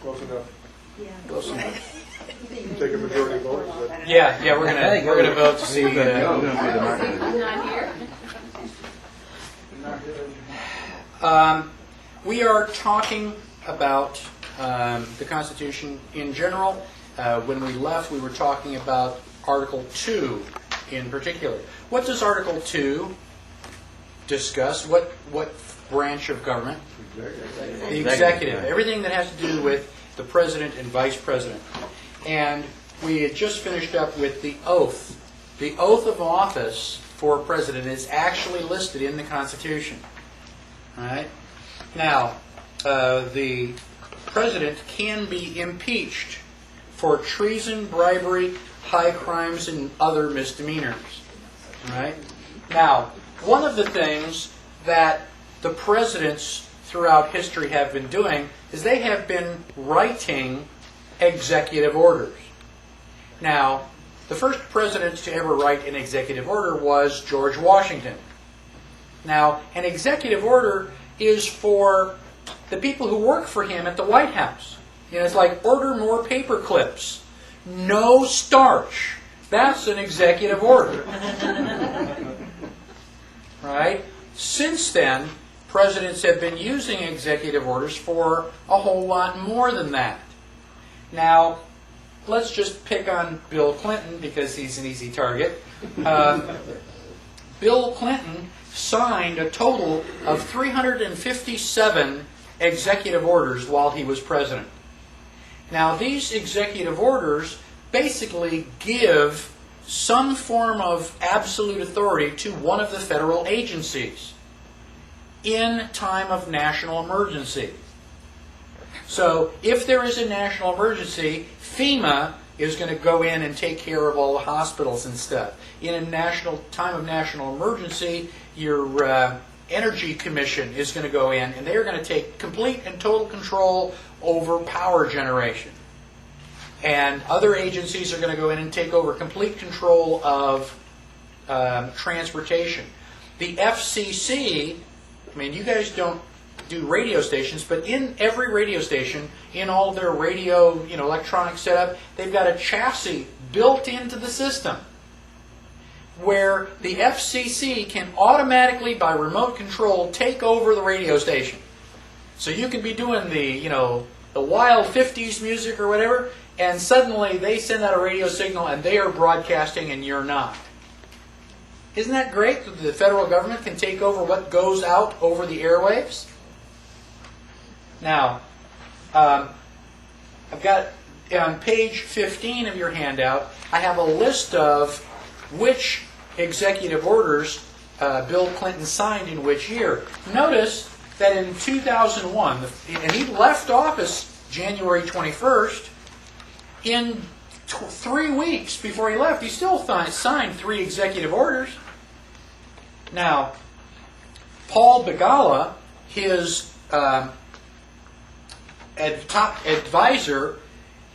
Close enough. Yeah. Close enough. Take a majority vote. Is that- Yeah, we're gonna vote to see. I'm not here. We are talking about the Constitution in general. When we left, we were talking about Article 2 in particular. What does Article 2 discuss? What branch of government? The executive. Everything that has to do with the president and vice president. And we had just finished up with the oath. The oath of office for president is actually listed in the Constitution. All right? Now, the president can be impeached for treason, bribery, high crimes, and other misdemeanors. All right? Now, one of the things that the presidents throughout history have been doing is they have been writing executive orders. Now, the first president to ever write an executive order was George Washington. Now, an executive order is for the people who work for him at the White House. You know, it's like order more paper clips. No starch. That's an executive order. Right? Since then, presidents have been using executive orders for a whole lot more than that. Now, let's just pick on Bill Clinton because he's an easy target. Bill Clinton signed a total of 357 executive orders while he was president. Now, these executive orders basically give some form of absolute authority to one of the federal agencies in time of national emergency. So, if there is a national emergency, FEMA is going to go in and take care of all the hospitals and stuff. In a time of national emergency, your Energy Commission is going to go in and they're going to take complete and total control over power generation. And other agencies are going to go in and take over complete control of transportation. The FCC, I mean, you guys don't do radio stations, but in every radio station, in all their radio, electronic setup, they've got a chassis built into the system where the FCC can automatically, by remote control, take over the radio station. So you can be doing the wild 50s music or whatever, and suddenly they send out a radio signal and they are broadcasting and you're not. Isn't that great that the federal government can take over what goes out over the airwaves? Now, I've got on page 15 of your handout, I have a list of which executive orders Bill Clinton signed in which year. Notice that in 2001, and he left office January 21st, in 3 weeks before he left, he still signed 3 executive orders. Now, Paul Begala, his top advisor,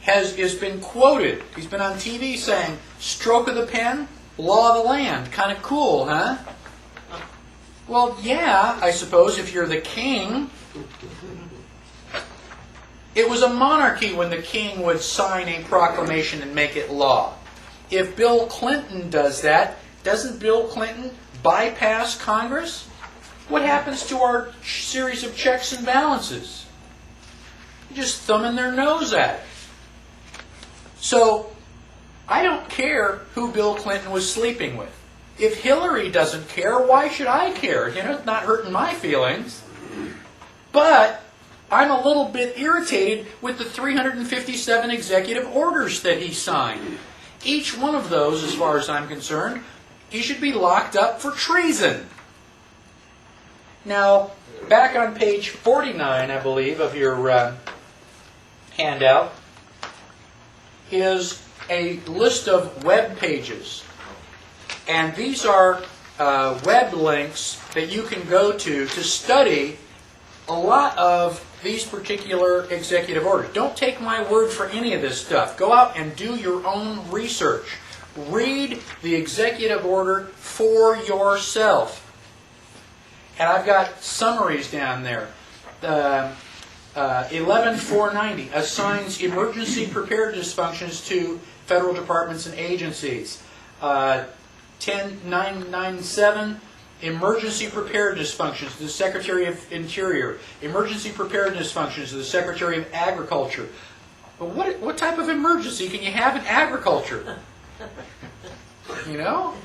has been quoted. He's been on TV saying, "Stroke of the pen, law of the land." Kind of cool, huh? Well, yeah, I suppose if you're the king. It was a monarchy when the king would sign a proclamation and make it law. If Bill Clinton does that, doesn't Bill Clinton bypass Congress? What happens to our series of checks and balances? Just thumbing their nose at it. So, I don't care who Bill Clinton was sleeping with. If Hillary doesn't care, why should I care? It's not hurting my feelings. But I'm a little bit irritated with the 357 executive orders that he signed. Each one of those, as far as I'm concerned, he should be locked up for treason. Now, back on page 49, I believe, of your handout, is a list of web pages. And these are web links that you can go to study a lot of these particular executive orders. Don't take my word for any of this stuff. Go out and do your own research. Read the executive order for yourself. And I've got summaries down there. 11,490 assigns emergency preparedness functions to federal departments and agencies. 10,997 emergency preparedness functions to the Secretary of Interior. Emergency preparedness functions to the Secretary of Agriculture. But what type of emergency can you have in agriculture? You know?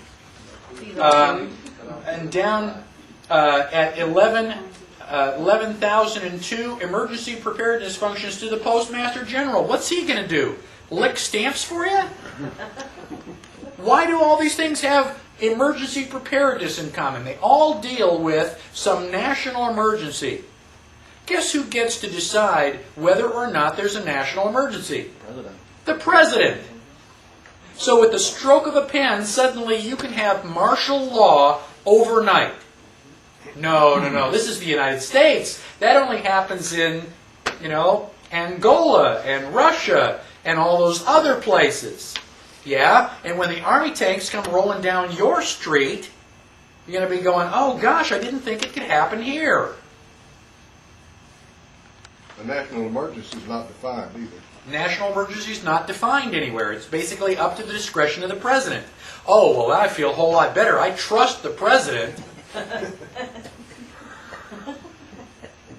And down at 11,002 emergency preparedness functions to the Postmaster General. What's he going to do? Lick stamps for you? Why do all these things have emergency preparedness in common? They all deal with some national emergency. Guess who gets to decide whether or not there's a national emergency? The President. So with the stroke of a pen, suddenly you can have martial law overnight. No. This is the United States. That only happens in, Angola and Russia and all those other places. Yeah? And when the army tanks come rolling down your street, you're going to be going, oh gosh, I didn't think it could happen here. The national emergency is not defined either. National emergency is not defined anywhere. It's basically up to the discretion of the President. Oh, well, I feel a whole lot better. I trust the President.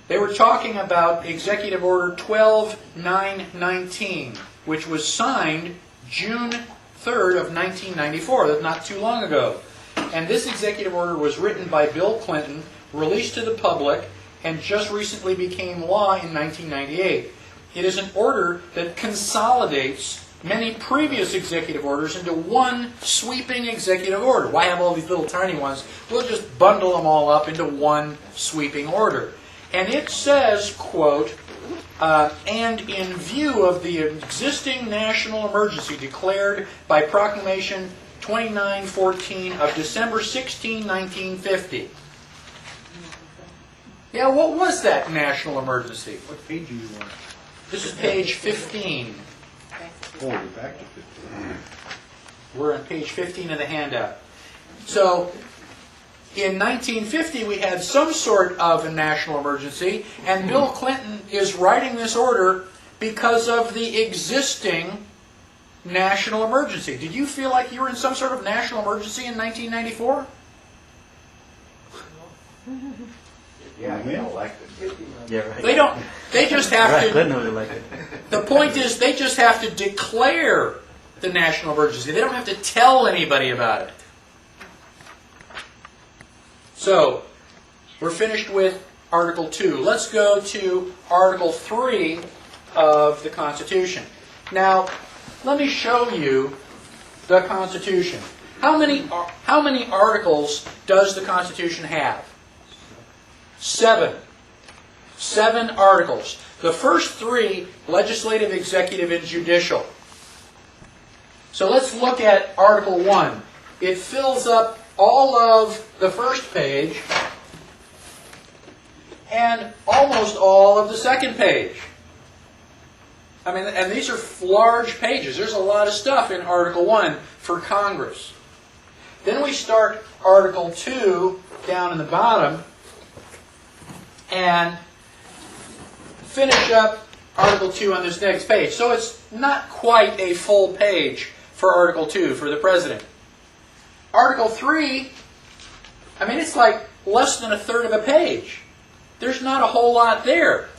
They were talking about Executive Order 12-919, which was signed June 3rd of 1994. That's not too long ago. And this executive order was written by Bill Clinton, released to the public, and just recently became law in 1998. It is an order that consolidates many previous executive orders into one sweeping executive order. Why have all these little tiny ones? We'll just bundle them all up into one sweeping order. And it says, quote, and in view of the existing national emergency declared by Proclamation 2914 of December 16, 1950. Yeah, what was that national emergency? What page are you on? This is page 15. Oh, we're back to 15. We're on page 15 of the handout. So, in 1950, we had some sort of a national emergency, and Bill Clinton is writing this order because of the existing national emergency. Did you feel like you were in some sort of national emergency in 1994? Yeah, I got elected. Yeah, right. They don't. They just have Right, to. Clinton was elected. The point is, they just have to declare the national emergency. They don't have to tell anybody about it. So, we're finished with Article 2. Let's go to Article 3 of the Constitution. Now, let me show you the Constitution. How many articles does the Constitution have? 7. 7 articles. The first 3, legislative, executive, and judicial. So let's look at Article 1. It fills up all of the first page and almost all of the second page. I mean, and these are large pages. There's a lot of stuff in Article 1 for Congress. Then we start Article 2 down in the bottom and finish up Article 2 on this next page. So it's not quite a full page for Article 2 for the President. Article 3, I mean, it's like less than a third of a page. There's not a whole lot there.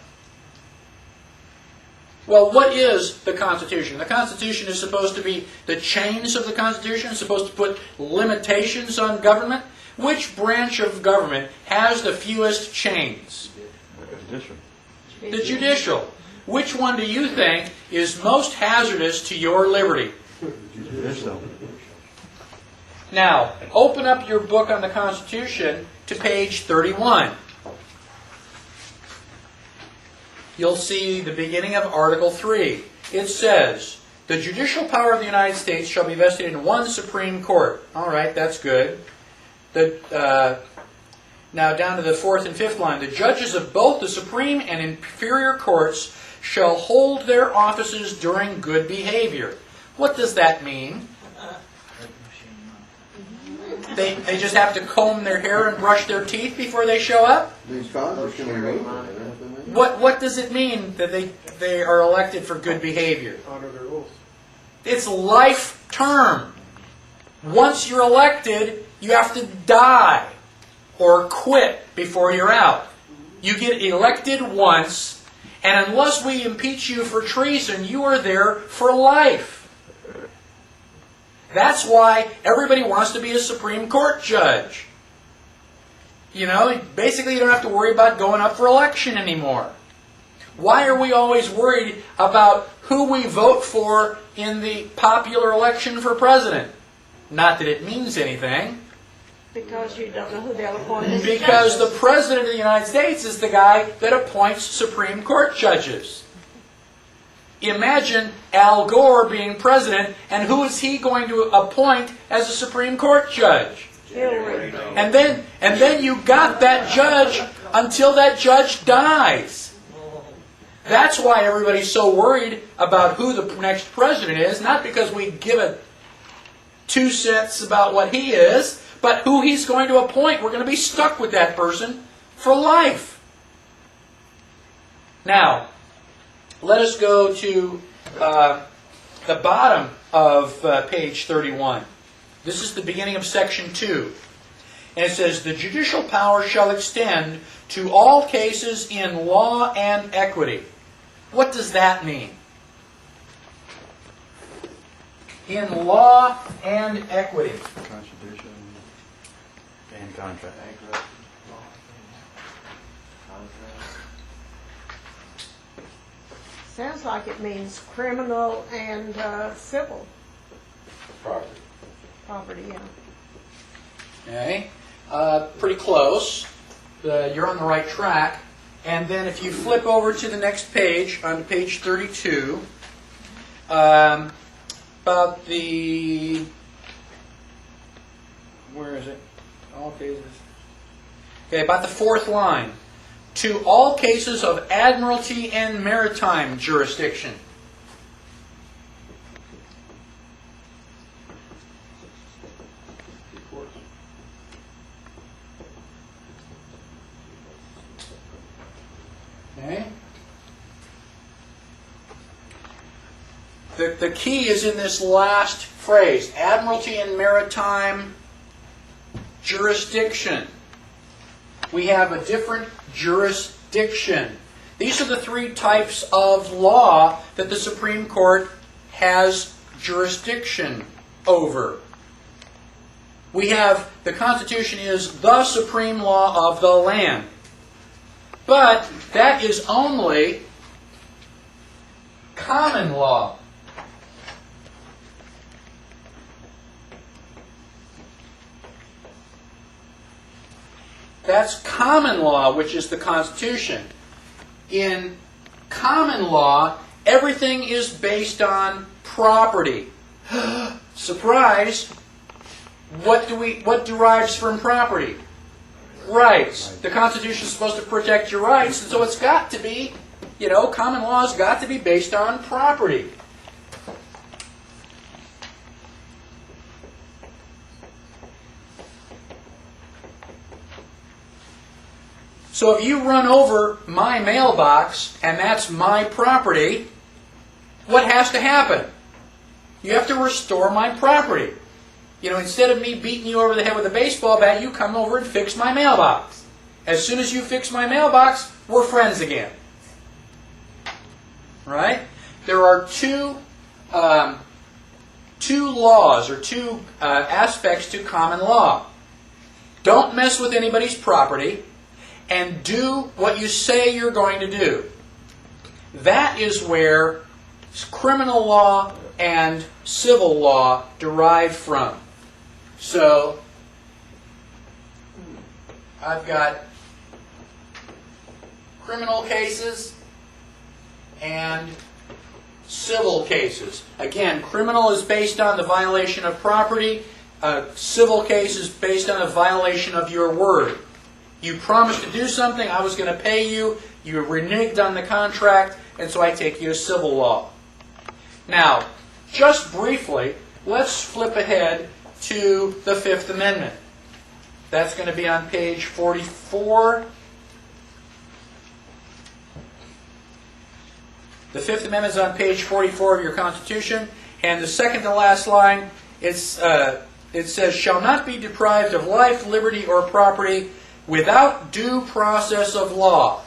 Well, what is the Constitution? The Constitution is supposed to be the chains of the Constitution. It's supposed to put limitations on government. Which branch of government has the fewest chains? Judicial. The judicial. Which one do you think is most hazardous to your liberty? Judicial. Now, open up your book on the Constitution to page 31. You'll see the beginning of Article 3. It says, the judicial power of the United States shall be vested in one Supreme Court. All right, that's good. Now down to the 4th and 5th line. The judges of both the Supreme and inferior courts shall hold their offices during good behavior. What does that mean? They just have to comb their hair and brush their teeth before they show up? These Congress can remove them. What does it mean that they are elected for good behavior? Honor their oath. It's life term. Once you're elected, you have to die or quit before you're out. You get elected once, and unless we impeach you for treason, you are there for life. That's why everybody wants to be a Supreme Court judge. You know, basically you don't have to worry about going up for election anymore. Why are we always worried about who we vote for in the popular election for president? Not that it means anything. Because you don't know who they'll appoint as Because the judges. President of the United States is the guy that appoints Supreme Court judges. Imagine Al Gore being president, and who is he going to appoint as a Supreme Court judge? Hillary. And then you got that judge until that judge dies. That's why everybody's so worried about who the next president is, not because we give a 2 cents about what he is, but who he's going to appoint. We're going to be stuck with that person for life. Now, let us go to the bottom of page 31. This is the beginning of section 2. And it says, the judicial power shall extend to all cases in law and equity. What does that mean? In law and equity. Constitution and contract. Sounds like it means criminal and civil property, yeah. Okay, pretty close. You're on the right track. And then if you flip over to the next page, on page 32, about the, where is it? All cases. Okay, about the 4th line. To all cases of admiralty and maritime jurisdiction. Okay. The key is in this last phrase, admiralty and maritime jurisdiction. We have a different jurisdiction. These are the 3 types of law that the Supreme Court has jurisdiction over. We have, the Constitution is the supreme law of the land. But that is only common law. That's common law, which is the Constitution. In common law, everything is based on property. Surprise! What derives from property? Rights. The Constitution is supposed to protect your rights, and so it's got to be, common law has got to be based on property. So if you run over my mailbox, and that's my property, what has to happen? You have to restore my property. Instead of me beating you over the head with a baseball bat, you come over and fix my mailbox. As soon as you fix my mailbox, we're friends again. Right? There are two laws, or two aspects to common law. Don't mess with anybody's property, and do what you say you're going to do. That is where criminal law and civil law derive from. So, I've got criminal cases and civil cases. Again, criminal is based on the violation of property. Civil case is based on a violation of your word. You promised to do something, I was going to pay you, you reneged on the contract, and so I take you to civil law. Now, just briefly, let's flip ahead to the Fifth Amendment. That's going to be on page 44. The Fifth Amendment is on page 44 of your Constitution, and the second to last line, it says, shall not be deprived of life, liberty, or property without due process of law.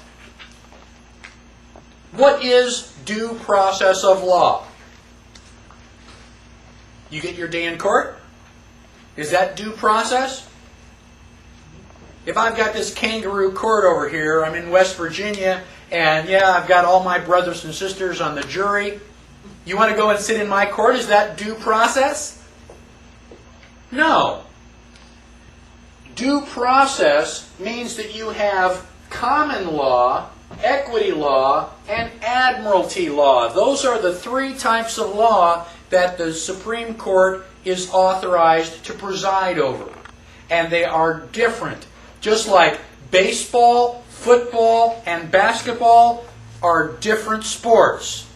What is due process of law? You get your day in court? Is that due process? If I've got this kangaroo court over here, I'm in West Virginia, and yeah, I've got all my brothers and sisters on the jury. You want to go and sit in my court? Is that due process? No. Due process means that you have common law, equity law, and admiralty law. Those are the three types of law that the Supreme Court is authorized to preside over. And they are different. Just like baseball, football, and basketball are different sports.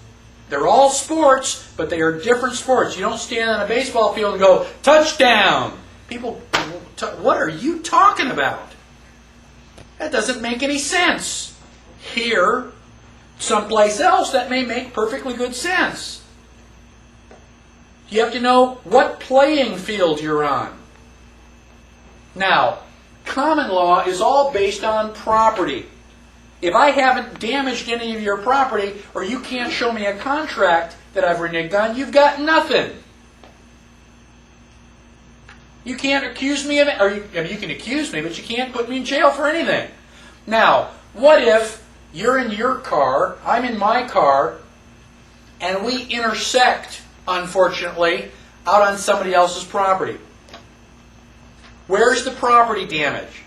They're all sports, but they are different sports. You don't stand on a baseball field and go, touchdown! People, what are you talking about? That doesn't make any sense. Here, someplace else, that may make perfectly good sense. You have to know what playing field you're on. Now, common law is all based on property. If I haven't damaged any of your property, or you can't show me a contract that I've reneged on, you've got nothing. You can't accuse me of it, or you can accuse me, but you can't put me in jail for anything. Now, what if you're in your car, I'm in my car, and we intersect, unfortunately, out on somebody else's property? Where's the property damage?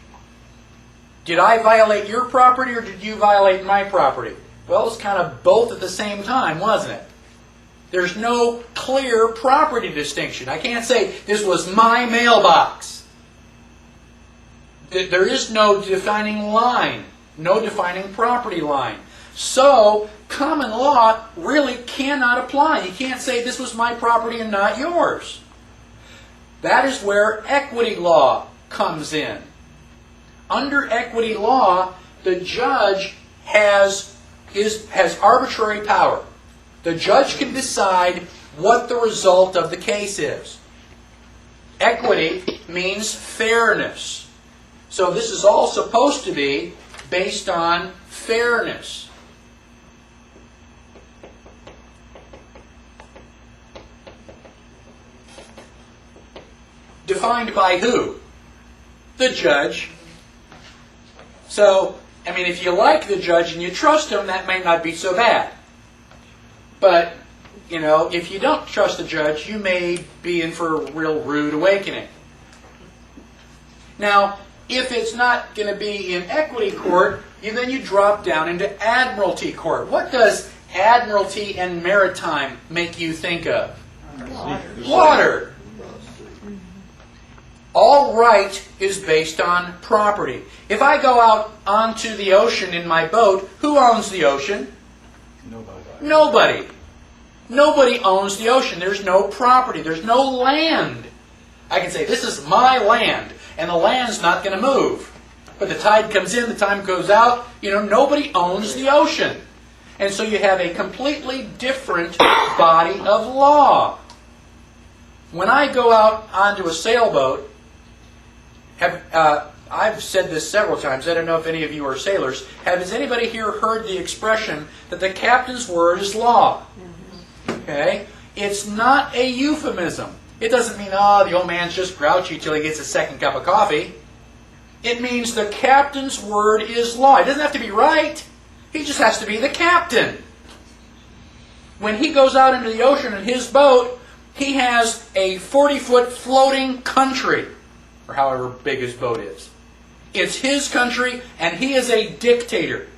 Did I violate your property or did you violate my property? Well, it's kind of both at the same time, wasn't it? There's no clear property distinction. I can't say this was my mailbox. There is no defining line, no defining property line. So, common law really cannot apply. You can't say this was my property and not yours. That is where equity law comes in. Under equity law, the judge has arbitrary power. The judge can decide what the result of the case is. Equity means fairness. So this is all supposed to be based on fairness. Defined by who? The judge. So, I mean, if you like the judge and you trust him, that may not be so bad. But, you know, if you don't trust the judge, you may be in for a real rude awakening. Now, if it's not going to be in equity court, then you drop down into admiralty court. What does admiralty and maritime make you think of? Water. All right is based on property. If I go out onto the ocean in my boat, who owns the ocean? Nobody. Nobody. Nobody owns the ocean. There's no property. There's no land. I can say, this is my land, and the land's not going to move. But the tide comes in, the tide goes out. You know, nobody owns the ocean. And so you have a completely different body of law. When I go out onto a sailboat, I've said this several times. I don't know if any of you are sailors. Has anybody here heard the expression that the captain's word is law? Okay? It's not a euphemism. It doesn't mean, oh, the old man's just grouchy till he gets a second cup of coffee. It means the captain's word is law. It doesn't have to be right. He just has to be the captain. When he goes out into the ocean in his boat, he has a 40-foot floating country, or however big his boat is. It's his country, and he is a dictator.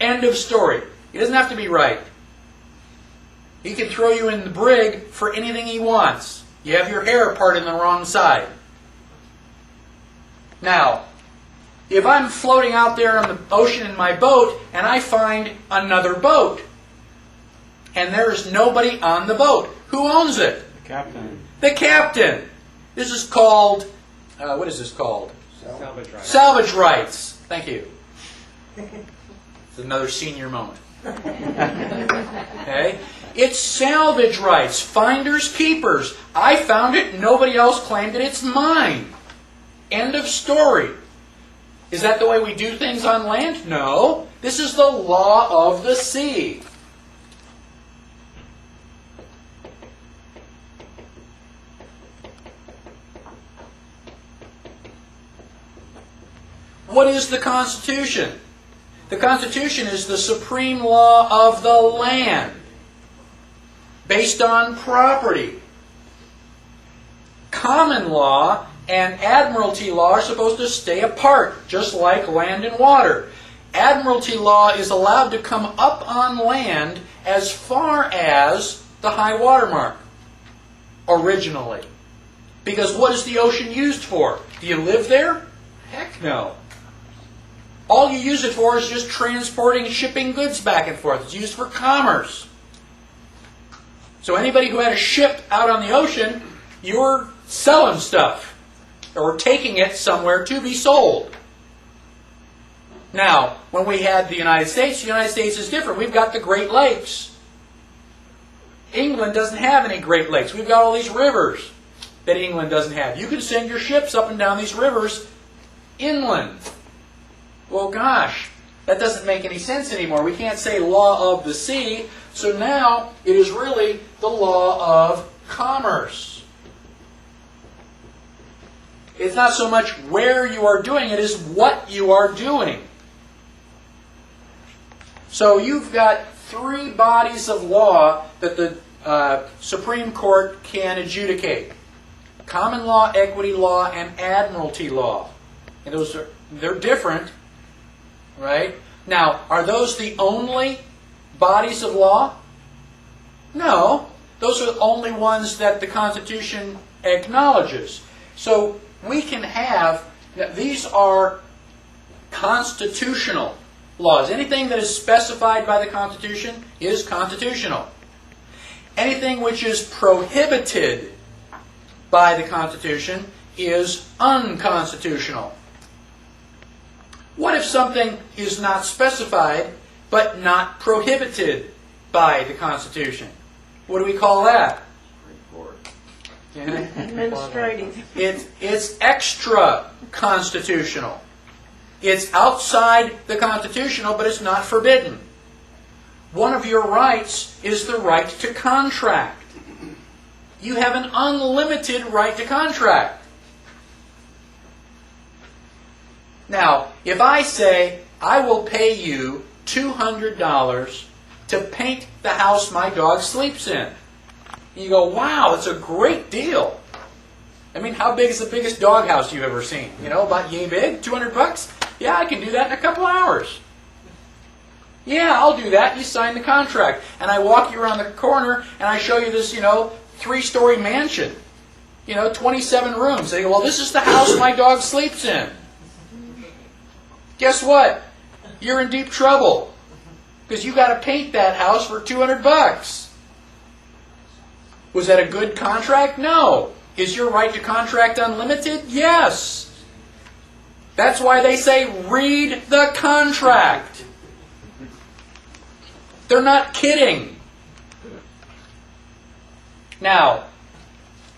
End of story. He doesn't have to be right. He can throw you in the brig for anything he wants. You have your hair parted on the wrong side. Now, if I'm floating out there on the ocean in my boat, and I find another boat, and there's nobody on the boat, who owns it? The captain. The captain. This is called, what is this called? Salvage rights. Salvage rights. Thank you. It's another senior moment. Okay? It's salvage rights, finders, keepers. I found it, nobody else claimed it, it's mine. End of story. Is that the way we do things on land? No. This is the law of the sea. What is the Constitution? The Constitution is the supreme law of the land, based on property. Common law and admiralty law are supposed to stay apart, just like land and water. Admiralty law is allowed to come up on land as far as the high water mark, originally. Because what is the ocean used for? Do you live there? Heck no. All you use it for is just transporting and shipping goods back and forth. It's used for commerce. So anybody who had a ship out on the ocean, you were selling stuff or taking it somewhere to be sold. Now, when we had the United States is different. We've got the Great Lakes. England doesn't have any Great Lakes. We've got all these rivers that England doesn't have. You can send your ships up and down these rivers inland. Well, gosh, that doesn't make any sense anymore. We can't say law of the sea, so now it is really the law of commerce. It's not so much where you are doing it, as what you are doing. So you've got three bodies of law that the Supreme Court can adjudicate. Common law, equity law, and admiralty law. And they're different. Right? Now, are those the only bodies of law? No. Those are the only ones that the Constitution acknowledges. So we can have, these are constitutional laws. Anything that is specified by the Constitution is constitutional. Anything which is prohibited by the Constitution is unconstitutional. What if something is not specified, but not prohibited by the Constitution? What do we call that? Administrative. It's extra-constitutional. It's outside the constitutional, but it's not forbidden. One of your rights is the right to contract. You have an unlimited right to contract. Now, if I say, I will pay you $200 to paint the house my dog sleeps in, you go, wow, it's a great deal. I mean, how big is the biggest dog house you've ever seen? You know, about yay big? $200? Yeah, I can do that in a couple hours. Yeah, I'll do that. You sign the contract. And I walk you around the corner and I show you this, 3-story mansion. 27 rooms. They go, well, this is the house my dog sleeps in. Guess what? You're in deep trouble. Because you got to paint that house for $200. Was that a good contract? No. Is your right to contract unlimited? Yes. That's why they say, read the contract. They're not kidding. Now,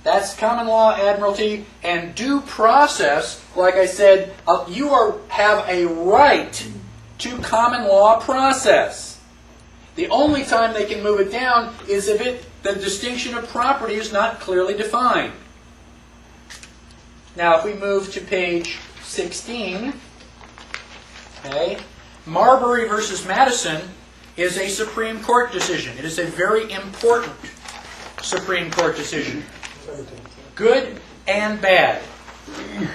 that's common law, admiralty, and due process. Like I said, you have a right to common law process. The only time they can move it down is if the distinction of property is not clearly defined. Now, if we move to page 16, okay, Marbury versus Madison is a Supreme Court decision. It is a very important Supreme Court decision. Good and bad.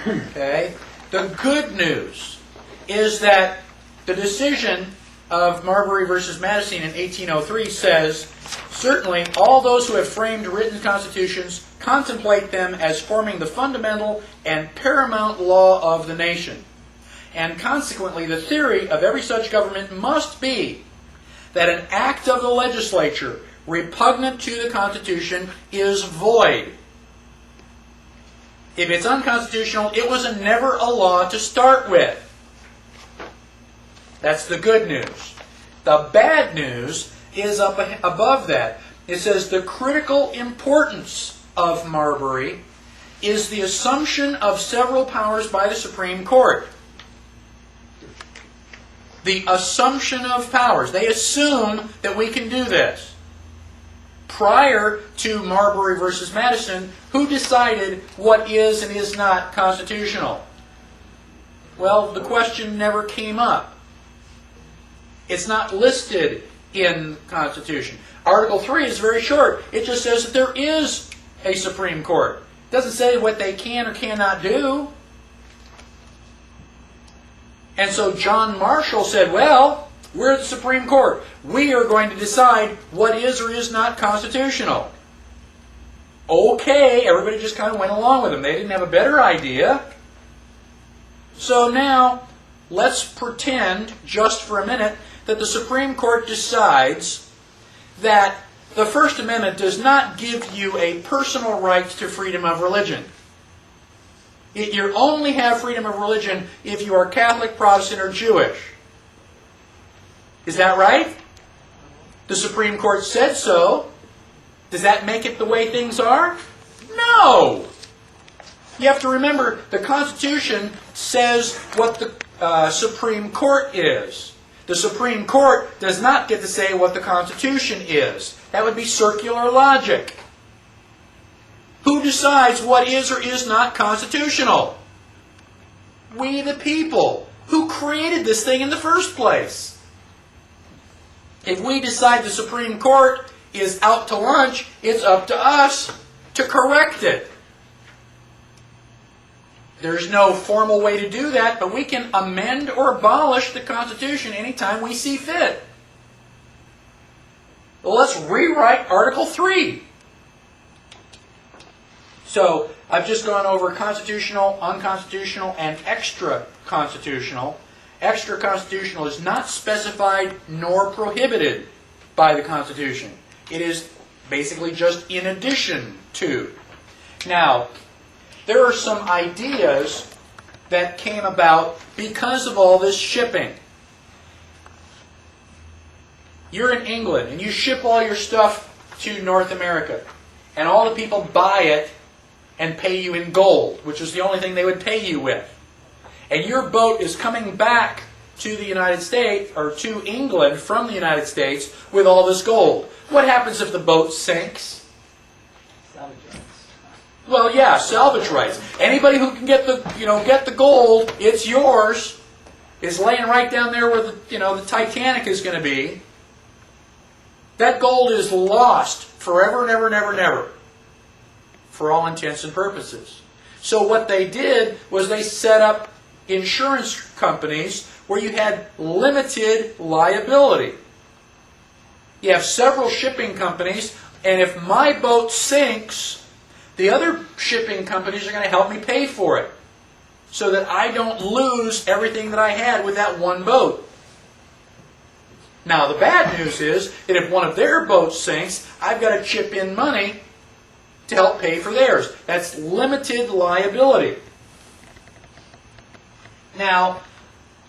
Okay? The good news is that the decision of Marbury versus Madison in 1803 says, certainly all those who have framed written constitutions contemplate them as forming the fundamental and paramount law of the nation. And consequently, the theory of every such government must be that an act of the legislature repugnant to the Constitution is void. If it's unconstitutional, it was never a law to start with. That's the good news. The bad news is up above that. It says the critical importance of Marbury is the assumption of several powers by the Supreme Court. The assumption of powers. They assume that we can do this. Prior to Marbury versus Madison, who decided what is and is not constitutional? Well, the question never came up. It's not listed in the Constitution. Article 3 is very short. It just says that there is a Supreme Court. It doesn't say what they can or cannot do. And so John Marshall said, well, we're the Supreme Court. We are going to decide what is or is not constitutional. Okay, everybody just kind of went along with him. They didn't have a better idea. So now, let's pretend, just for a minute, that the Supreme Court decides that the First Amendment does not give you a personal right to freedom of religion. You only have freedom of religion if you are Catholic, Protestant, or Jewish. Is that right? The Supreme Court said so. Does that make it the way things are? No! You have to remember, the Constitution says what the Supreme Court is. The Supreme Court does not get to say what the Constitution is. That would be circular logic. Who decides what is or is not constitutional? We the people. Who created this thing in the first place? If we decide the Supreme Court is out to lunch, it's up to us to correct it. There's no formal way to do that, but we can amend or abolish the Constitution anytime we see fit. Well, let's rewrite Article 3. So, I've just gone over constitutional, unconstitutional, and extra-constitutional. Extra-constitutional is not specified nor prohibited by the Constitution. It is basically just in addition to. Now, there are some ideas that came about because of all this shipping. You're in England and you ship all your stuff to North America, and all the people buy it and pay you in gold, which is the only thing they would pay you with. And your boat is coming back to the United States, or to England from the United States, with all this gold. What happens if the boat sinks? Salvage rights. Well, yeah, salvage rights. Anybody who can get the gold, it's yours. Is laying right down there where the Titanic is going to be. That gold is lost forever and ever and ever and ever, for all intents and purposes. So what they did was they set up insurance companies where you had limited liability. You have several shipping companies, and if my boat sinks, the other shipping companies are going to help me pay for it, so that I don't lose everything that I had with that one boat. Now, the bad news is that if one of their boats sinks, I've got to chip in money to help pay for theirs. That's limited liability. Now,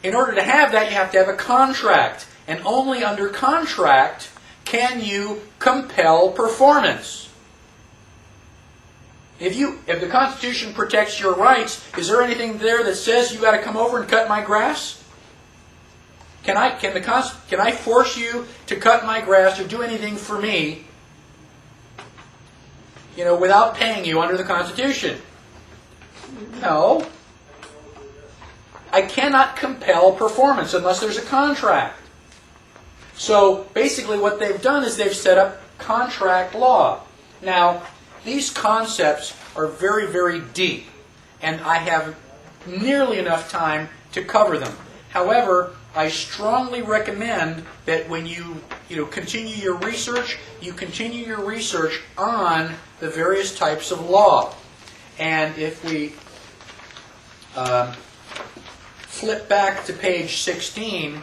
in order to have that, you have to have a contract. And only under contract can you compel performance. If the Constitution protects your rights, is there anything there that says you got to come over and cut my grass? Can I force you to cut my grass or do anything for me, without paying you under the Constitution? No. I cannot compel performance unless there's a contract. So basically what they've done is they've set up contract law. Now, these concepts are very, very deep, and I have nearly enough time to cover them. However, I strongly recommend that when you continue your research, you continue your research on the various types of law. And if we flip back to page 16,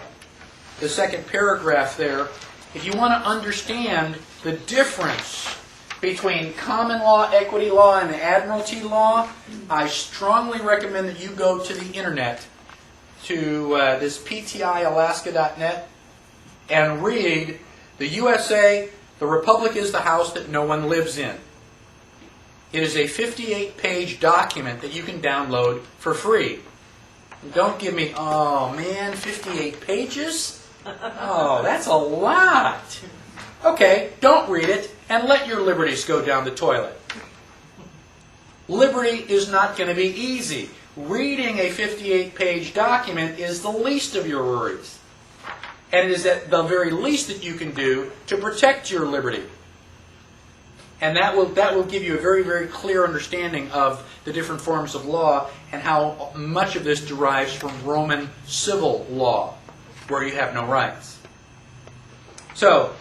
the second paragraph there, if you want to understand the difference between common law, equity law, and admiralty law, I strongly recommend that you go to the internet, to this ptialaska.net, and read the USA, the Republic is the house that no one lives in. It is a 58-page document that you can download for free. Don't give me, oh man, 58 pages? Oh, that's a lot. Okay, don't read it and let your liberties go down the toilet. Liberty is not going to be easy. Reading a 58-page document is the least of your worries. And it is at the very least that you can do to protect your liberty. And that will give you a very, very clear understanding of the different forms of law and how much of this derives from Roman civil law, where you have no rights. So,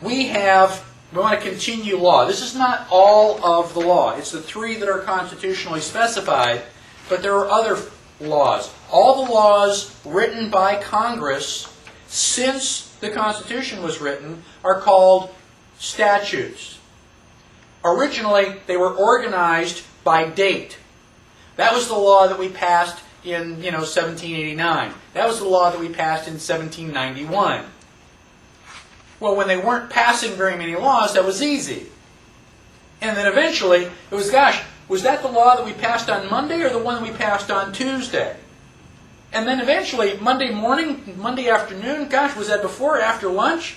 we want to continue law. This is not all of the law. It's the 3 that are constitutionally specified, but there are other laws. All the laws written by Congress since the Constitution was written are called statutes. Originally, they were organized by date. That was the law that we passed in 1789. That was the law that we passed in 1791. Well, when they weren't passing very many laws, that was easy. And then eventually, it was, gosh, was that the law that we passed on Monday or the one that we passed on Tuesday? And then eventually, Monday morning, Monday afternoon, gosh, was that before or after lunch?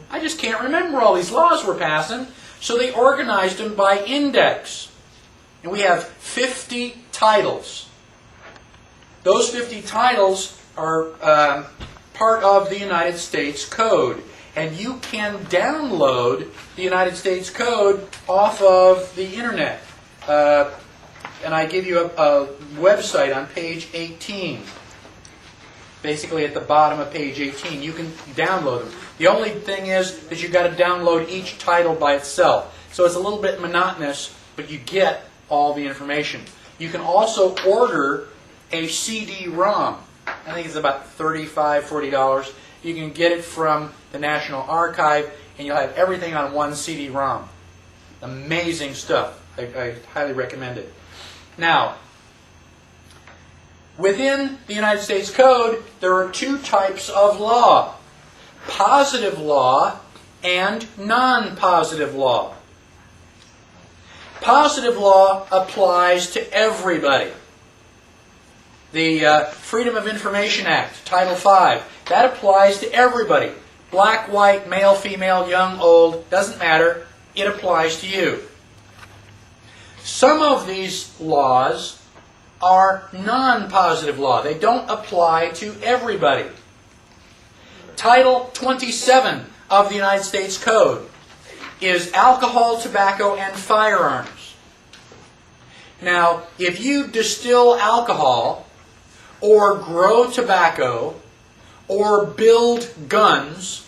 I just can't remember all these laws we're passing. So they organized them by index. And we have 50 titles. Those 50 titles are part of the United States Code. And you can download the United States Code off of the internet. And I give you a website on page 18. Basically at the bottom of page 18. You can download them. The only thing is that you've got to download each title by itself. So it's a little bit monotonous, but you get all the information. You can also order a CD-ROM. I think it's about $35, $40. You can get it from the National Archive, and you'll have everything on one CD-ROM. Amazing stuff. I highly recommend it. Now, within the United States Code, there are 2 types of law. Positive law and non-positive law. Positive law applies to everybody. The Freedom of Information Act, Title V, that applies to everybody. Black, white, male, female, young, old, doesn't matter. It applies to you. Some of these laws are non-positive law. They don't apply to everybody. Title 27 of the United States Code is alcohol, tobacco, and firearms. Now, if you distill alcohol, or grow tobacco, or build guns,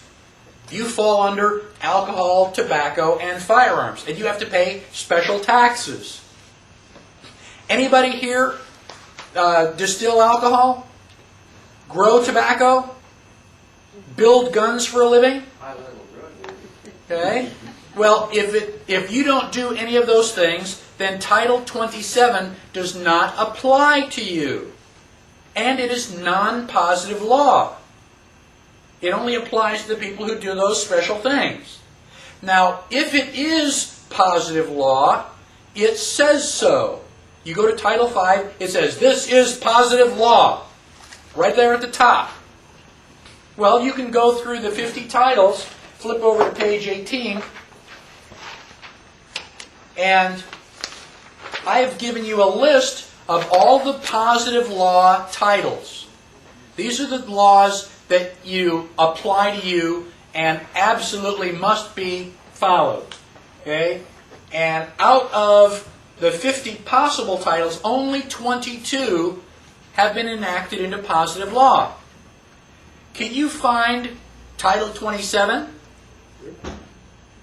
you fall under alcohol, tobacco, and firearms. And you have to pay special taxes. Anybody here distill alcohol? Grow tobacco? Build guns for a living? Okay. Well, if you don't do any of those things, then Title 27 does not apply to you. And it is non-positive law. It only applies to the people who do those special things. Now, if it is positive law, it says so. You go to Title V, it says, this is positive law. Right there at the top. Well, you can go through the 50 titles, flip over to page 18, and I have given you a list of all the positive law titles. These are the laws that you apply to you and absolutely must be followed. Okay? And out of the 50 possible titles, only 22 have been enacted into positive law. Can you find Title 27?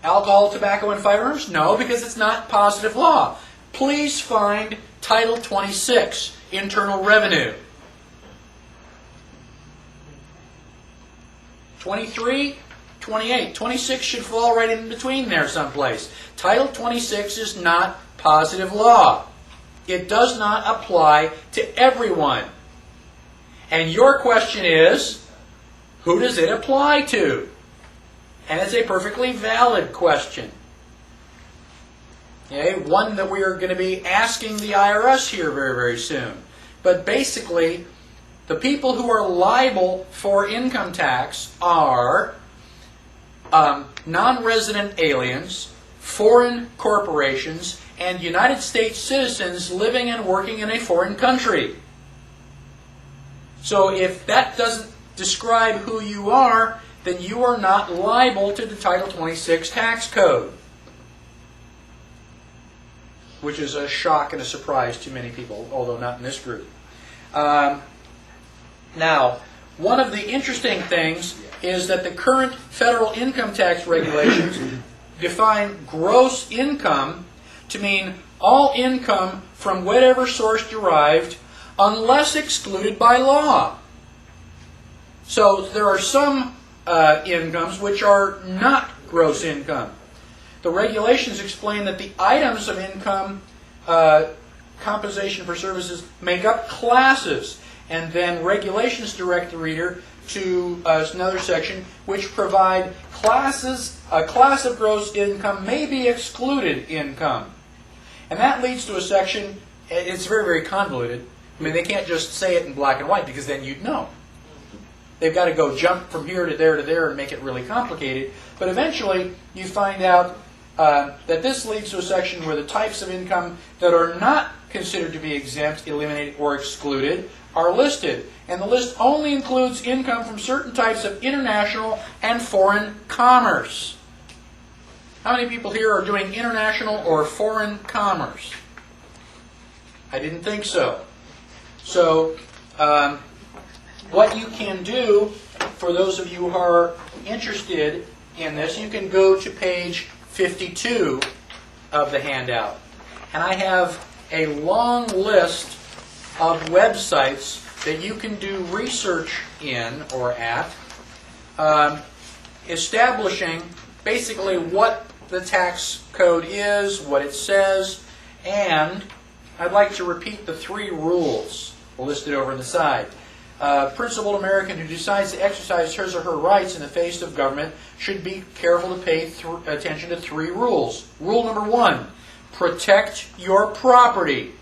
Alcohol, tobacco, and firearms? No, because it's not positive law. Please find Title 26, Internal Revenue. 23, 28. 26 should fall right in between there someplace. Title 26 is not positive law. It does not apply to everyone. And your question is, Who does it apply to? And it's a perfectly valid question. Okay, one that we are going to be asking the IRS here very, very soon. But basically, the people who are liable for income tax are non-resident aliens, foreign corporations, and United States citizens living and working in a foreign country. So if that doesn't describe who you are, then you are not liable to the Title 26 tax code. Which is a shock and a surprise to many people, although not in this group. Now, one of the interesting things is that the current federal income tax regulations define gross income to mean all income from whatever source derived unless excluded by law. So there are some incomes which are not gross income. The regulations explain that the items of income compensation for services make up classes, and then regulations direct the reader to another section which provide classes. A class of gross income may be excluded income. And that leads to a section, it's very, very convoluted. I mean, they can't just say it in black and white because then you'd know. They've got to go jump from here to there and make it really complicated. But eventually, you find out that this leads to a section where the types of income that are not considered to be exempt, eliminated, or excluded are listed. And the list only includes income from certain types of international and foreign commerce. How many people here are doing international or foreign commerce? I didn't think so. So, what you can do, for those of you who are interested in this, you can go to page 52 of the handout. And I have a long list of websites that you can do research in or at, establishing basically what the tax code is, what it says, and I'd like to repeat the 3 rules listed over on the side. Principled American who decides to exercise his or her rights in the face of government should be careful to pay attention to 3 rules. Rule number 1, protect your property.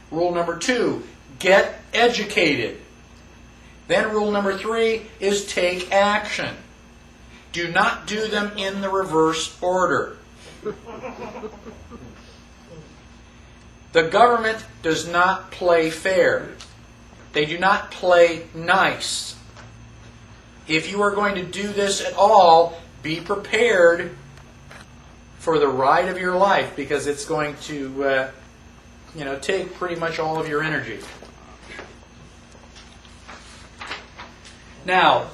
Rule number 2, get educated. Then rule number 3 is take action. Do not do them in the reverse order. The government does not play fair. They do not play nice. If you are going to do this at all, be prepared for the ride of your life, because it's going to take pretty much all of your energy. Now,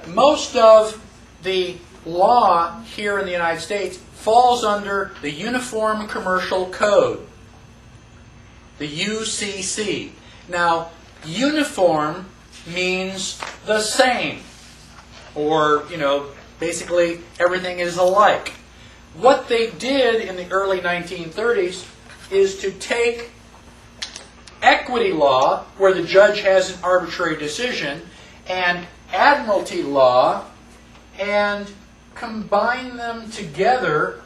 most of the law here in the United States falls under the Uniform Commercial Code, the UCC. Now, uniform means the same, or, basically everything is alike. What they did in the early 1930s is to take equity law, where the judge has an arbitrary decision, and admiralty law, and combine them together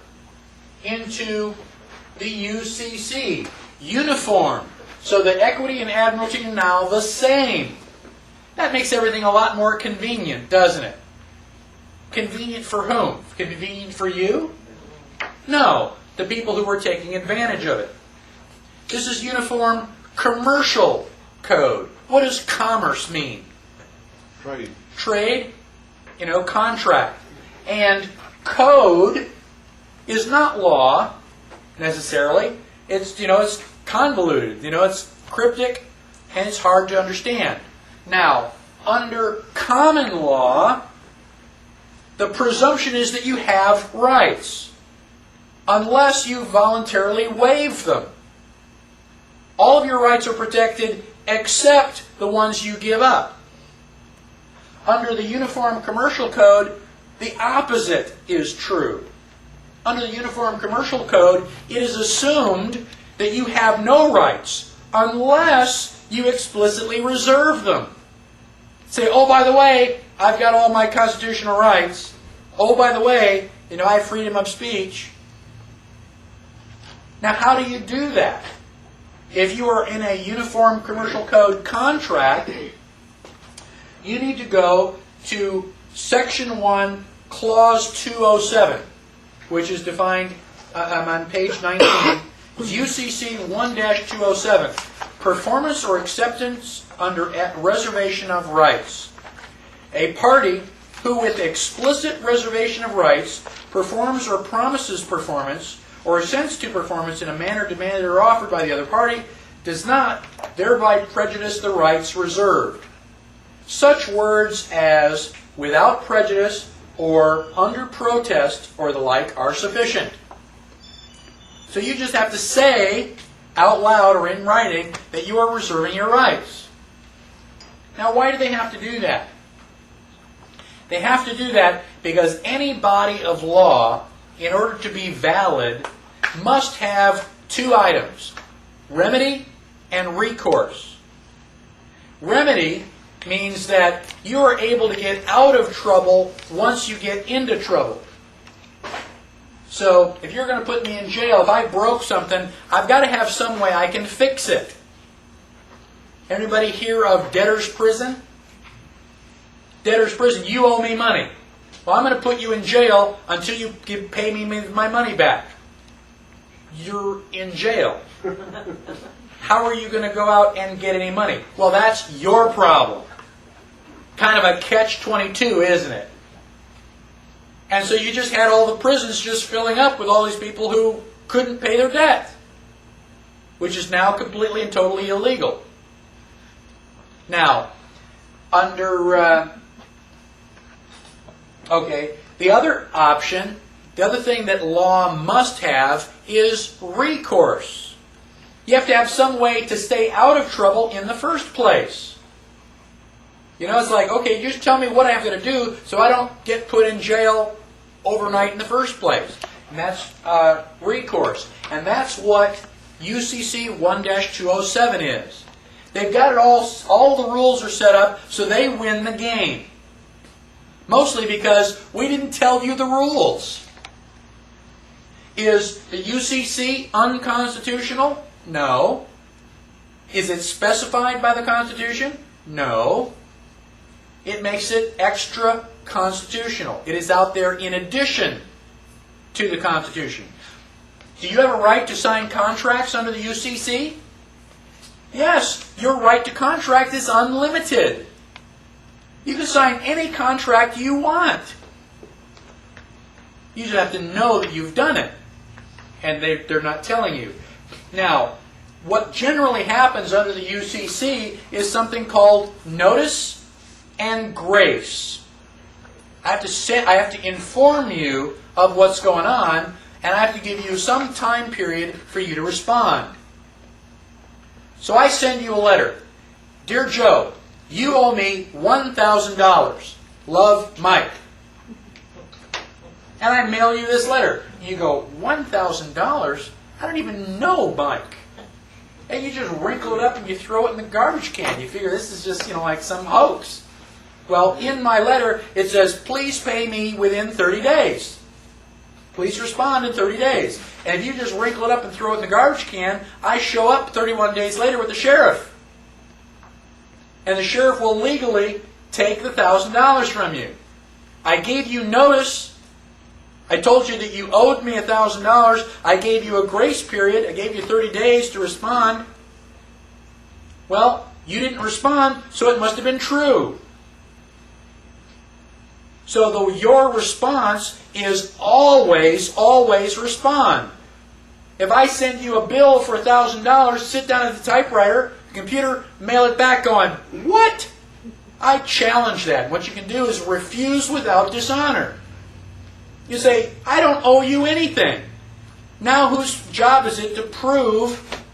into the UCC, uniform. So that equity and admiralty are now the same. That makes everything a lot more convenient, doesn't it? Convenient for whom? Convenient for you? No, the people who were taking advantage of it. This is Uniform Commercial Code. What does commerce mean? Trade. Trade, contract. And code is not law, necessarily. It's convoluted. It's cryptic, and it's hard to understand. Now, under common law, the presumption is that you have rights, unless you voluntarily waive them. All of your rights are protected except the ones you give up. Under the Uniform Commercial Code, the opposite is true. Under the Uniform Commercial Code, it is assumed that you have no rights unless you explicitly reserve them. say, oh, by the way, I've got all my constitutional rights. Oh, by the way, I have freedom of speech. Now, how do you do that? If you are in a Uniform Commercial Code contract, you need to go to Section 1, Clause 207, which is defined on page 19. It's UCC 1-207, performance or acceptance under reservation of rights. A party who with explicit reservation of rights performs or promises performance or assents to performance in a manner demanded or offered by the other party does not thereby prejudice the rights reserved. Such words as without prejudice or under protest or the like are sufficient. So you just have to say out loud or in writing that you are reserving your rights. Now, why do they have to do that? They have to do that because any body of law, in order to be valid, must have two items: remedy and recourse. Remedy means that you are able to get out of trouble once you get into trouble. So, if you're going to put me in jail, if I broke something, I've got to have some way I can fix it. Anybody hear of debtor's prison? Debtor's prison, you owe me money. Well, I'm going to put you in jail until you pay me my money back. You're in jail. How are you going to go out and get any money? Well, that's your problem. Kind of a catch-22, isn't it? And so you just had all the prisons just filling up with all these people who couldn't pay their debt, which is now completely and totally illegal. Now, under... the other option, the other thing that law must have is recourse. You have to have some way to stay out of trouble in the first place. It's like, okay, just tell me what I have to do so I don't get put in jail overnight in the first place. And that's recourse. And that's what UCC 1-207 is. They've got it all the rules are set up so they win the game. Mostly because we didn't tell you the rules. Is the UCC unconstitutional? No. Is it specified by the Constitution? No. It makes it extra constitutional. It is out there in addition to the Constitution. Do you have a right to sign contracts under the UCC? Yes, your right to contract is unlimited. You can sign any contract you want. You just have to know that you've done it. And they're not telling you. Now, what generally happens under the UCC is something called notice and grace. I have to inform you of what's going on, and I have to give you some time period for you to respond. So I send you a letter. Dear Joe, you owe me $1,000. Love, Mike. And I mail you this letter. You go, $1,000? I don't even know Mike. And you just wrinkle it up and you throw it in the garbage can. You figure this is just, like some hoax. Well, in my letter, it says, please pay me within 30 days. Please respond in 30 days. And if you just wrinkle it up and throw it in the garbage can, I show up 31 days later with the sheriff. And the sheriff will legally take the $1,000 from you. I gave you notice. I told you that you owed me $1,000. I gave you a grace period. I gave you 30 days to respond. Well, you didn't respond, so it must have been true. So your response is always, always respond. If I send you a bill for $1,000, sit down at the typewriter, the computer, mail it back going, what? I challenge that. What you can do is refuse without dishonor. You say, I don't owe you anything. Now whose job is it to prove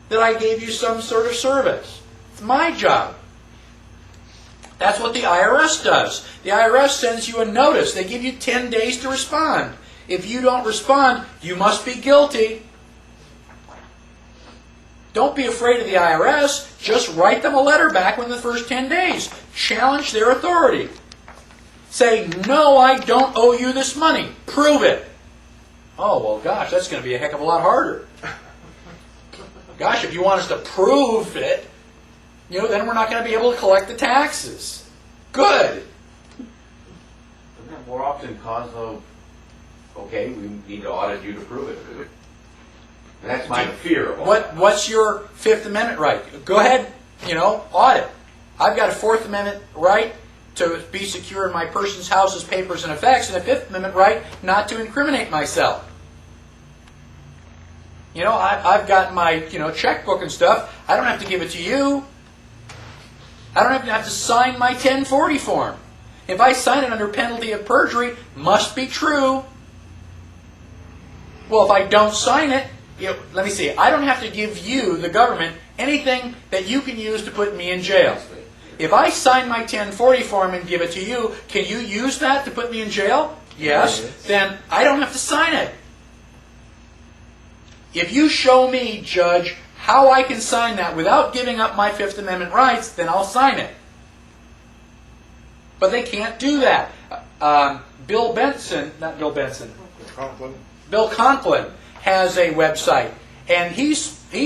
that I gave you some sort of service? It's my job. That's what the IRS does. The IRS sends you a notice. They give you 10 days to respond. If you don't respond, you must be guilty. Don't be afraid of the IRS. Just write them a letter back within the first 10 days. Challenge their authority. Say, no, I don't owe you this money. Prove it. Oh, well, gosh, that's going to be a heck of a lot harder. Gosh, if you want us to prove it, then we're not going to be able to collect the taxes. Good. Doesn't that more often cause of, okay, we need to audit you to prove it? And that's my fear of all that. What's your Fifth Amendment right? Go ahead, audit. I've got a Fourth Amendment right to be secure in my person's, house's, papers, and effects, and a Fifth Amendment right not to incriminate myself. I've got my, checkbook and stuff. I don't have to give it to you. I don't even have to sign my 1040 form. If I sign it under penalty of perjury, must be true. Well, if I don't sign it, let me see. I don't have to give you, the government, anything that you can use to put me in jail. If I sign my 1040 form and give it to you, can you use that to put me in jail? Yes. Then I don't have to sign it. If you show me, Judge, how I can sign that without giving up my Fifth Amendment rights, then I'll sign it. But they can't do that. Bill Conklin has a website, and he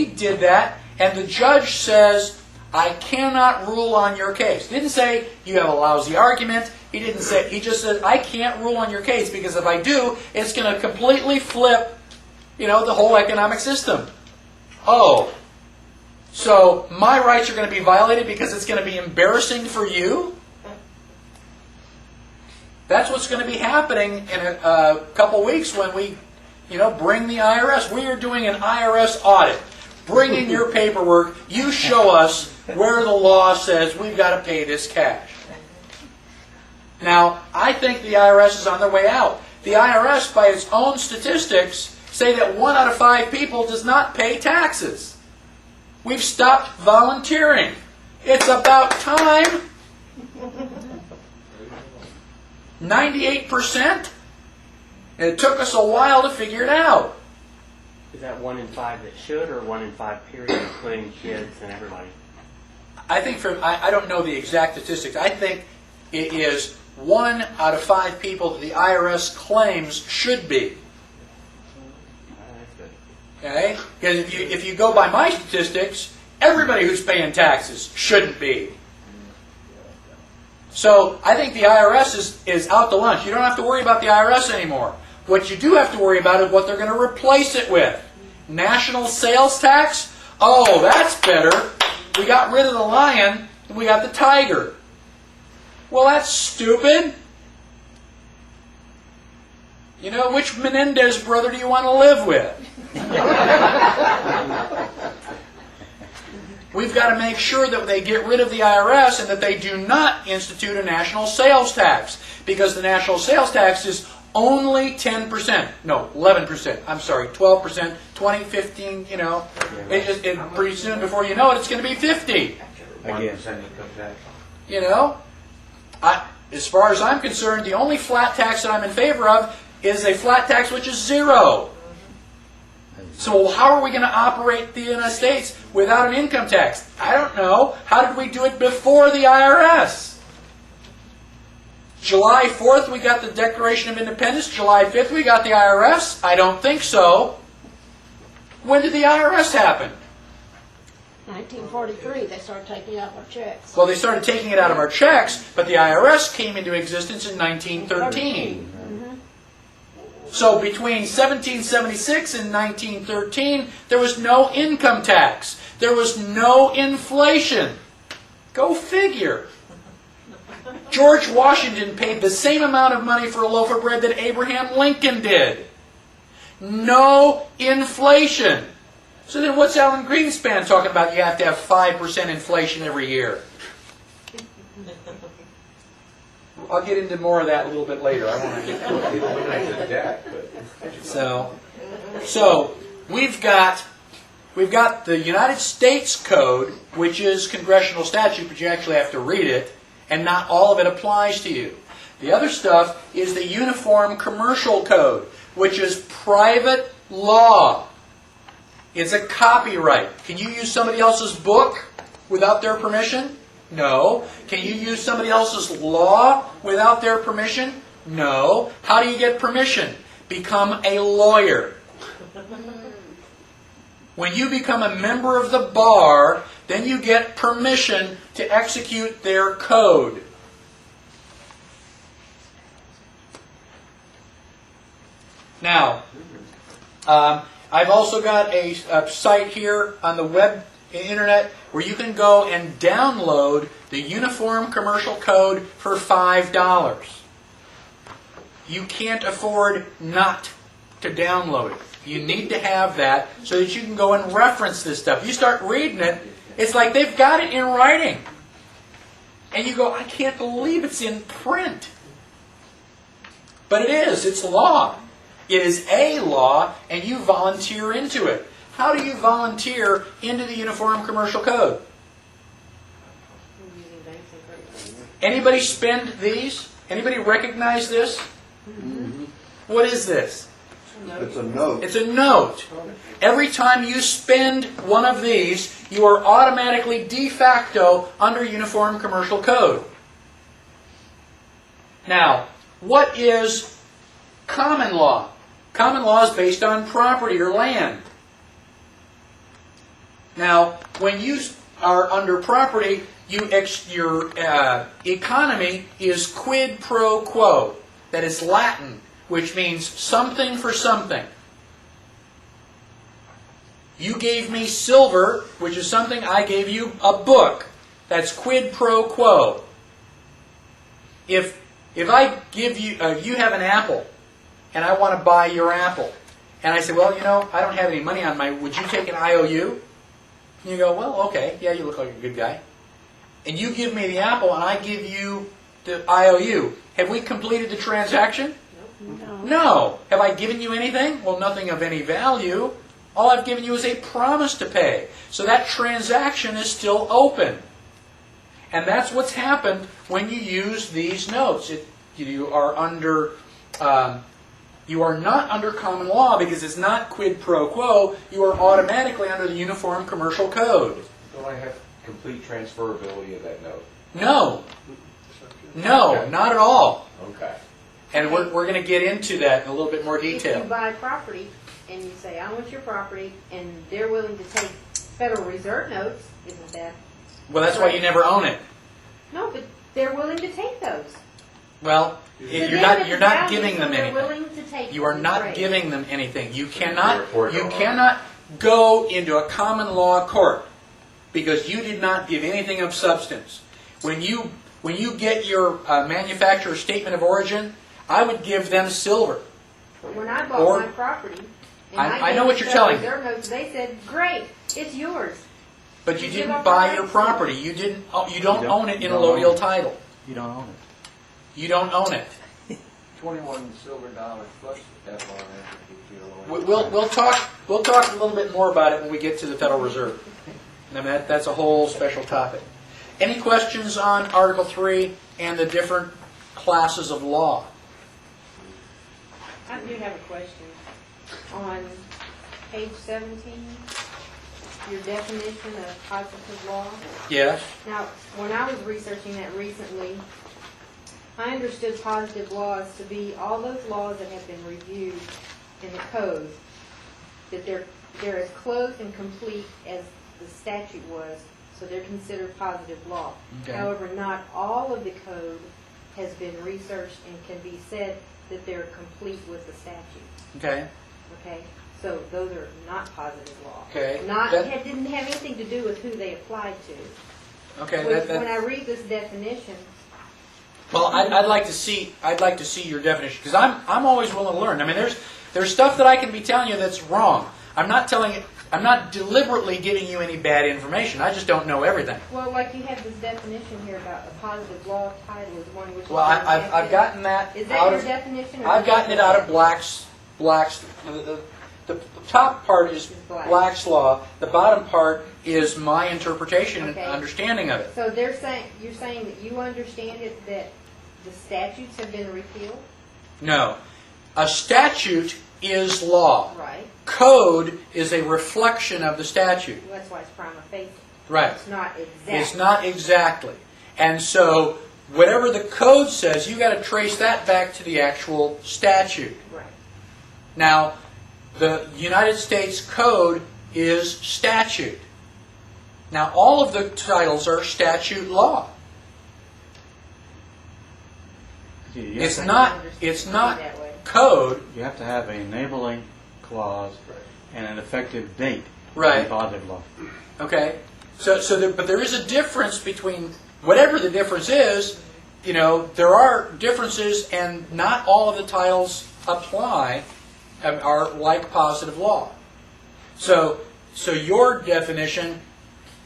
did that, and the judge says, I cannot rule on your case. He didn't say you have a lousy argument. He just said, I can't rule on your case, because if I do, it's going to completely flip the whole economic system. Oh, so my rights are going to be violated because it's going to be embarrassing for you? That's what's going to be happening in a couple weeks when we, bring the IRS. We are doing an IRS audit. Bring in your paperwork. You show us where the law says we've got to pay this cash. Now, I think the IRS is on their way out. The IRS, by its own statistics, say that 1 out of 5 people does not pay taxes. We've stopped volunteering. It's about time. 98%? And it took us a while to figure it out. Is that 1 in 5 that should, or 1 in 5 period, including kids and everybody? I think I don't know the exact statistics. I think it is 1 out of 5 people that the IRS claims should be. Okay? Because if you go by my statistics, everybody who's paying taxes shouldn't be. So I think the IRS is out to lunch. You don't have to worry about the IRS anymore. What you do have to worry about is what they're going to replace it with. National sales tax? Oh, that's better. We got rid of the lion, and we got the tiger. Well, that's stupid. Which Menendez brother do you want to live with? We've got to make sure that they get rid of the IRS and that they do not institute a national sales tax, because the national sales tax is only 10%. No, 11%. I'm sorry, 12%, 20, 15, pretty soon, before you know it, it's going to be 50. Again. As far as I'm concerned, the only flat tax that I'm in favor of is a flat tax which is 0. So how are we going to operate the United States without an income tax? I don't know. How did we do it before the IRS? July 4th, we got the Declaration of Independence. July 5th, we got the IRS? I don't think so. When did the IRS happen? 1943, they started taking out our checks. Well, they started taking it out of our checks, but the IRS came into existence in 1913. So between 1776 and 1913, there was no income tax. There was no inflation. Go figure. George Washington paid the same amount of money for a loaf of bread that Abraham Lincoln did. No inflation. So then what's Alan Greenspan talking about? You have to have 5% inflation every year. I'll get into more of that a little bit later. I want to get So we've got the United States Code, which is congressional statute, but you actually have to read it, and not all of it applies to you. The other stuff is the Uniform Commercial Code, which is private law. It's a copyright. Can you use somebody else's book without their permission? No. Can you use somebody else's law without their permission? No. How do you get permission? Become a lawyer. When you become a member of the bar, then you get permission to execute their code. Now, I've also got a site here on the internet where you can go and download the Uniform Commercial Code for $5. You can't afford not to download it. You need to have that so that you can go and reference this stuff. You start reading it, it's like they've got it in writing. And you go, I can't believe it's in print. But it is. It's law. It is a law, and you volunteer into it. How do you volunteer into the Uniform Commercial Code? Anybody spend these? Anybody recognize this? Mm-hmm. What is this? It's a note. It's a note. Every time you spend one of these, you are automatically de facto under Uniform Commercial Code. Now, what is common law? Common law is based on property or land. Now, when you are under property, your economy is quid pro quo. That is Latin, which means something for something. You gave me silver, which is something. I gave you a book. That's quid pro quo. If I give you, you have an apple, and I want to buy your apple, and I say, well, you know, I don't have any money on my, would you take an IOU? And you go, well, okay, yeah, you look like a good guy. And you give me the apple, and I give you the IOU. Have we completed the transaction? No. No. Have I given you anything? Well, nothing of any value. All I've given you is a promise to pay. So that transaction is still open. And that's what's happened when you use these notes. You are not under common law because it's not quid pro quo. You are automatically under the Uniform Commercial Code. Don't I have complete transferability of that note? No. No, not at all. Okay. And we're going to get into that in a little bit more If detail. you buy property and you say, I want your property, and they're willing to take Federal Reserve notes, isn't that? Well, that's why you never own it. No, but they're willing to take those. Well, To you're them, not it's value, giving them so they're anything. willing to take You are them. not Right. giving them anything. You Therefore, cannot go into a common law court because you did not give anything of substance. When you get your manufacturer's statement of origin, I would give them silver. But when I bought Or- my property, and I gave know what them you're Federal telling me. Reserve notes, they said, great, it's yours. But you You give didn't up buy your your rights. property. You don't own it in a don't own allodial it. title. You don't own it. You don't own it. 21 silver dollars plus that one. We'll talk a little bit more about it when we get to the Federal Reserve. I mean, that's a whole special topic. Any questions on Article 3 and the different classes of law? I do have a question. On page 17, your definition of positive law. Yes. Now, when I was researching that recently, I understood positive laws to be all those laws that have been reviewed in the code, that they're as close and complete as the statute was, so they're considered positive law. Okay. However, not all of the code has been researched and can be said that they're complete with the statute. Okay. Okay? So those are not positive law. Okay. Didn't have anything to do with who they applied to. Okay. Which, when I read this definition, Well, I'd like to see your definition because I'm always willing to learn. I mean, there's stuff that I can be telling you that's wrong. I'm not deliberately giving you any bad information. I just don't know everything. well, like you have this definition here about a positive law title is one which. Well, I've gotten that Is that out your of definition? Or I've gotten it out of Black's. The top part is Black. Black's law. The bottom part is my interpretation Okay. and understanding of it. So you're saying that you understand it that the statutes have been repealed? No. A statute is law. Right. Code is a reflection of the statute. That's why it's prima facie. Right. It's not exact. It's not exactly. And so whatever the code says, you've got to trace that back to the actual statute. Right. Now, the United States Code is statute. Now, all of the titles are statute law. You It's have to- not. It's not That way. code. You have to have a enabling clause and an effective date. Right. In positive law. Okay. But there is a difference between whatever the difference is. You know, there are differences, and not all of the titles apply are like positive law. So your definition.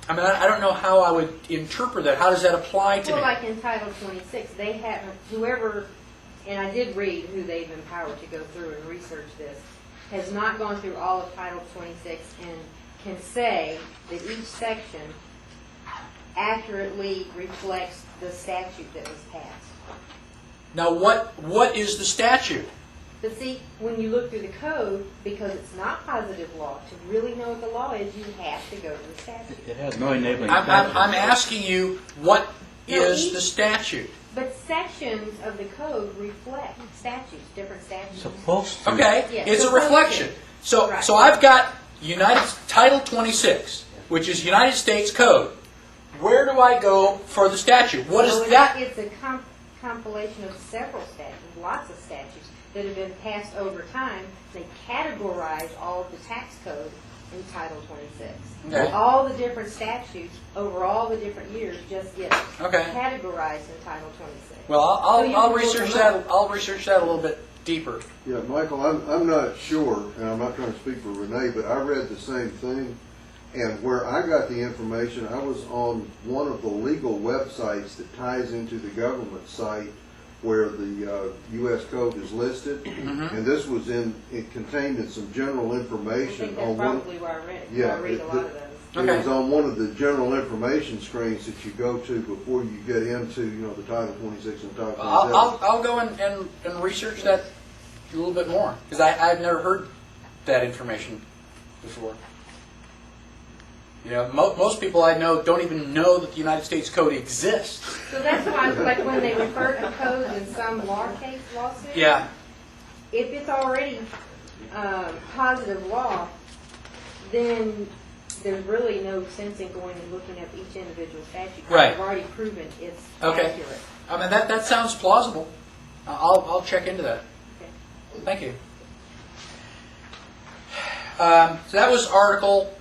I mean, I don't know how I would interpret that. How does that apply to Well, me? like in Title 26, they have, whoever, and I did read who they've empowered to go through and research this, has not gone through all of Title 26 and can say that each section accurately reflects the statute that was passed. Now, what is the statute? But see, when you look through the code, because it's not positive law, to really know what the law is, you have to go to the statute. It has no enabling I'm clause. asking you, what No, is each- the statute? But sections of the code reflect statutes, different statutes. Supposed to. Okay, Yeah, it's a supposed reflection. to. So, Right. so I've got Title 26, which is United States Code. Where do I go for the statute? What is So that? It's a compilation of several statutes, lots of statutes that have been passed over time. They categorize all of the tax code in Title 26. Okay. All the different statutes over all the different years just get Okay. categorized in Title 26. Well, So you I'll can look research them that. I'll research that a little bit deeper. Yeah, Michael, I'm not sure, and I'm not trying to speak for Renee, but I read the same thing. And where I got the information, I was on one of the legal websites that ties into the government site where the U.S. Code is listed. And this was it contained in some general I information think on that's one. probably where I read it. Yeah, I read a lot of those. It Okay. was on one of the general information screens that you go to before you get into, the Title 26 and Title 27. I'll go and research that a little bit more, because I've never heard that information before. Most people I know don't even know that the United States Code exists. So that's why, like when they refer to codes in some lawsuit, Yeah. if it's already positive law, then there's really no sense in going and looking at each individual statute. Right. I've already proven it's Okay. accurate. I mean, that sounds plausible. I'll check into that. Okay. Thank you. So that was Article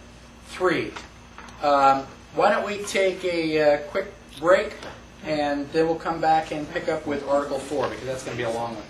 3. Why don't we take a quick break, and then we'll come back and pick up with Article 4, because that's going to be a long one.